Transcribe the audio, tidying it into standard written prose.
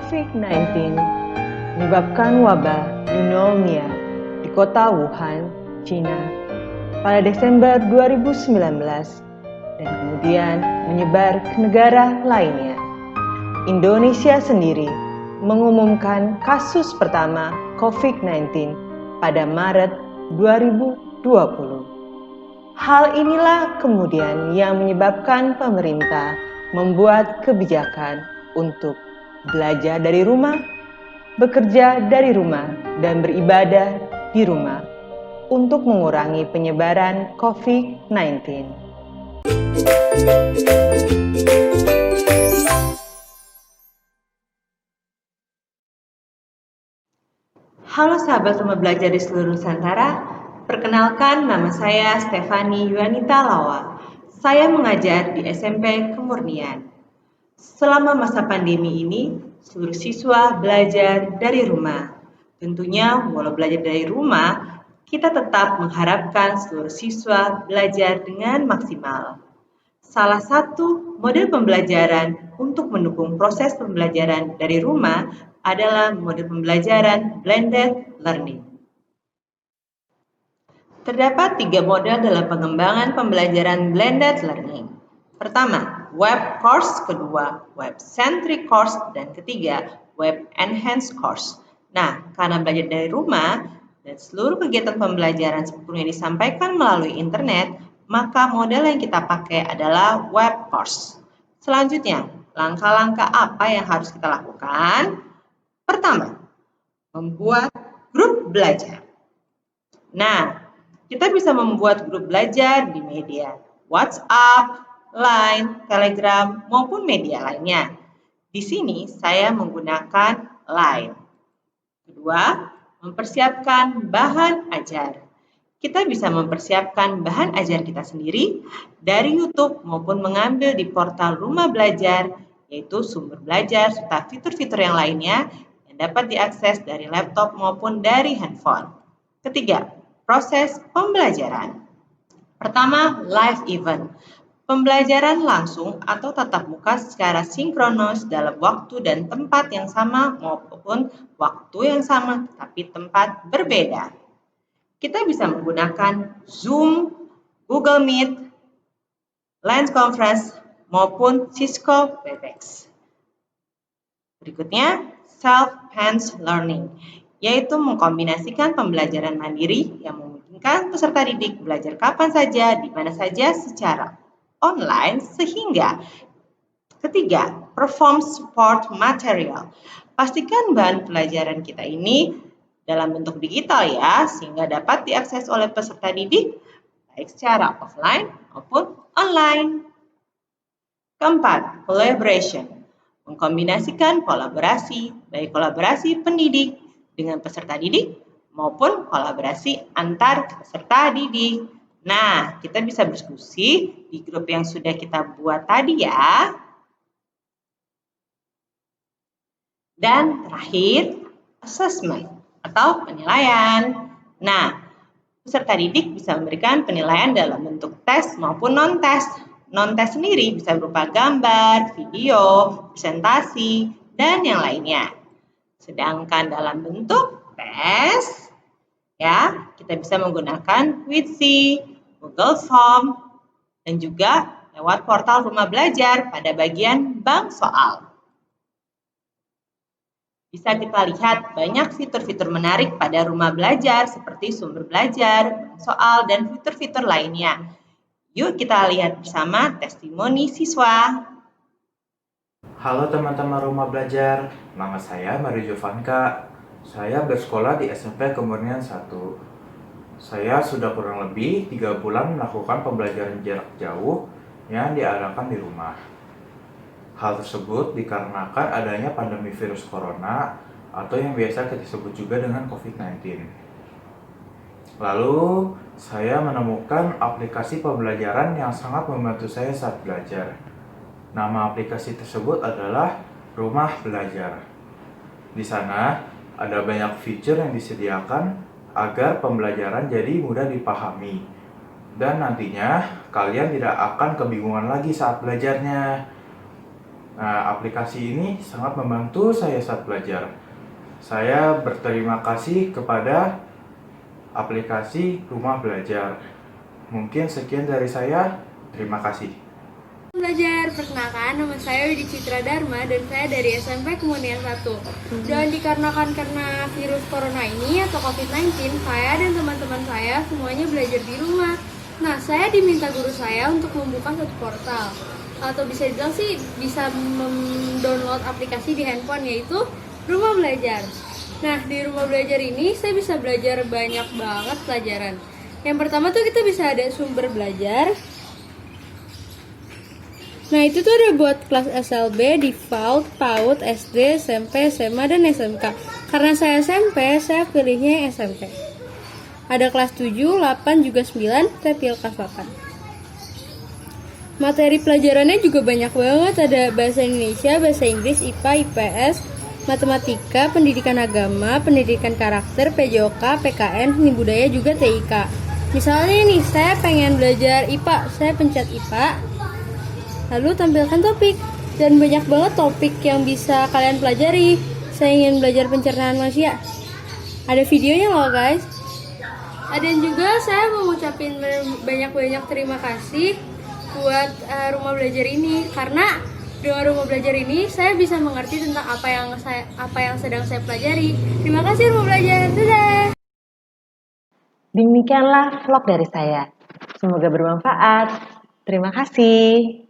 COVID-19 menyebabkan wabah pneumonia di kota Wuhan, China pada Desember 2019 dan kemudian menyebar ke negara lainnya. Indonesia sendiri mengumumkan kasus pertama COVID-19 pada Maret 2020. Hal inilah kemudian yang menyebabkan pemerintah membuat kebijakan untuk belajar dari rumah, bekerja dari rumah, dan beribadah di rumah untuk mengurangi penyebaran COVID-19. Halo sahabat rumah belajar di seluruh Nusantara, perkenalkan nama saya Stefani Yuanita Lawa. Saya mengajar di SMP Kemurnian. Selama masa pandemi ini, seluruh siswa belajar dari rumah. Tentunya, walau belajar dari rumah, kita tetap mengharapkan seluruh siswa belajar dengan maksimal. Salah satu model pembelajaran untuk mendukung proses pembelajaran dari rumah adalah model pembelajaran blended learning. Terdapat 3 model dalam pengembangan pembelajaran blended learning. Pertama, web course, kedua, web-centric course, dan ketiga, web-enhanced course. Nah, karena belajar dari rumah dan seluruh kegiatan pembelajaran sepenuhnya disampaikan melalui internet, maka model yang kita pakai adalah web course. Selanjutnya, langkah-langkah apa yang harus kita lakukan? Pertama, membuat grup belajar. Nah, kita bisa membuat grup belajar di media WhatsApp, Line, Telegram, maupun media lainnya. Di sini saya menggunakan Line. Kedua, mempersiapkan bahan ajar. Kita bisa mempersiapkan bahan ajar kita sendiri dari YouTube maupun mengambil di portal Rumah Belajar, yaitu sumber belajar serta fitur-fitur yang lainnya yang dapat diakses dari laptop maupun dari handphone. Ketiga, proses pembelajaran. Pertama, live event. Pembelajaran langsung atau tatap muka secara sinkronus dalam waktu dan tempat yang sama maupun waktu yang sama tapi tempat berbeda. Kita bisa menggunakan Zoom, Google Meet, Lens Conference, maupun Cisco Webex. Berikutnya, self-paced learning, yaitu mengkombinasikan pembelajaran mandiri yang memungkinkan peserta didik belajar kapan saja, di mana saja secara online sehingga. Ketiga, perform support material. Pastikan bahan pelajaran kita ini dalam bentuk digital ya, sehingga dapat diakses oleh peserta didik baik secara offline maupun online. Keempat, collaboration. Mengkombinasikan kolaborasi, baik kolaborasi pendidik dengan peserta didik maupun kolaborasi antar peserta didik. Nah, kita bisa berdiskusi di grup yang sudah kita buat tadi ya. Dan terakhir, assessment atau penilaian. Nah, peserta didik bisa memberikan penilaian dalam bentuk tes maupun non-tes. Non-tes sendiri bisa berupa gambar, video, presentasi, dan yang lainnya. Sedangkan dalam bentuk tes, ya, kita bisa menggunakan Quizy, Google Form, dan juga lewat portal Rumah Belajar pada bagian bank soal. Bisa kita lihat banyak fitur-fitur menarik pada Rumah Belajar seperti sumber belajar, bank soal, dan fitur-fitur lainnya. Yuk kita lihat bersama testimoni siswa. Halo teman-teman Rumah Belajar, nama saya Mario Jovanka. Saya bersekolah di SMP Kemurnian 1. Saya sudah kurang lebih 3 bulan melakukan pembelajaran jarak jauh yang diadakan di rumah. Hal tersebut dikarenakan adanya pandemi virus corona atau yang biasa kita sebut juga dengan COVID-19. Lalu, saya menemukan aplikasi pembelajaran yang sangat membantu saya saat belajar. Nama aplikasi tersebut adalah Rumah Belajar. Di sana, ada banyak fitur yang disediakan agar pembelajaran jadi mudah dipahami. Dan nantinya, kalian tidak akan kebingungan lagi saat belajarnya. Nah, aplikasi ini sangat membantu saya saat belajar. Saya berterima kasih kepada aplikasi Rumah Belajar. Mungkin sekian dari saya. Terima kasih. Belajar, perkenalkan nama saya Widi Citra Dharma dan saya dari SMP Kemunian 1. Dan dikarenakan karena virus corona ini atau COVID-19, saya dan teman-teman saya semuanya belajar di rumah. Nah, saya diminta guru saya untuk membuka satu portal. Atau bisa dibilang sih bisa mendownload aplikasi di handphone, yaitu Rumah Belajar. Nah, di Rumah Belajar ini saya bisa belajar banyak banget pelajaran. Yang pertama tuh kita bisa ada sumber belajar. Nah, itu tuh ada buat kelas SLB, default, PAUD, SD, SMP, SMA, dan SMK. Karena saya SMP, saya pilihnya yang SMP. Ada kelas 7, 8, juga 9, saya pilih kelas 8. Materi pelajarannya juga banyak banget. Ada bahasa Indonesia, bahasa Inggris, IPA, IPS, matematika, pendidikan agama, pendidikan karakter, PJOK, PKN, seni budaya, juga TIK. Misalnya nih, saya pengen belajar IPA, saya pencet IPA, lalu tampilkan topik, dan banyak banget topik yang bisa kalian pelajari. Saya ingin belajar pencernaan manusia, ada videonya loh guys. Dan juga saya mau ngucapin banyak-banyak terima kasih buat Rumah Belajar ini, karena dengan Rumah Belajar ini saya bisa mengerti tentang apa yang sedang saya pelajari. Terima kasih Rumah Belajar. Dadah. Demikianlah vlog dari saya. Semoga bermanfaat. Terima kasih.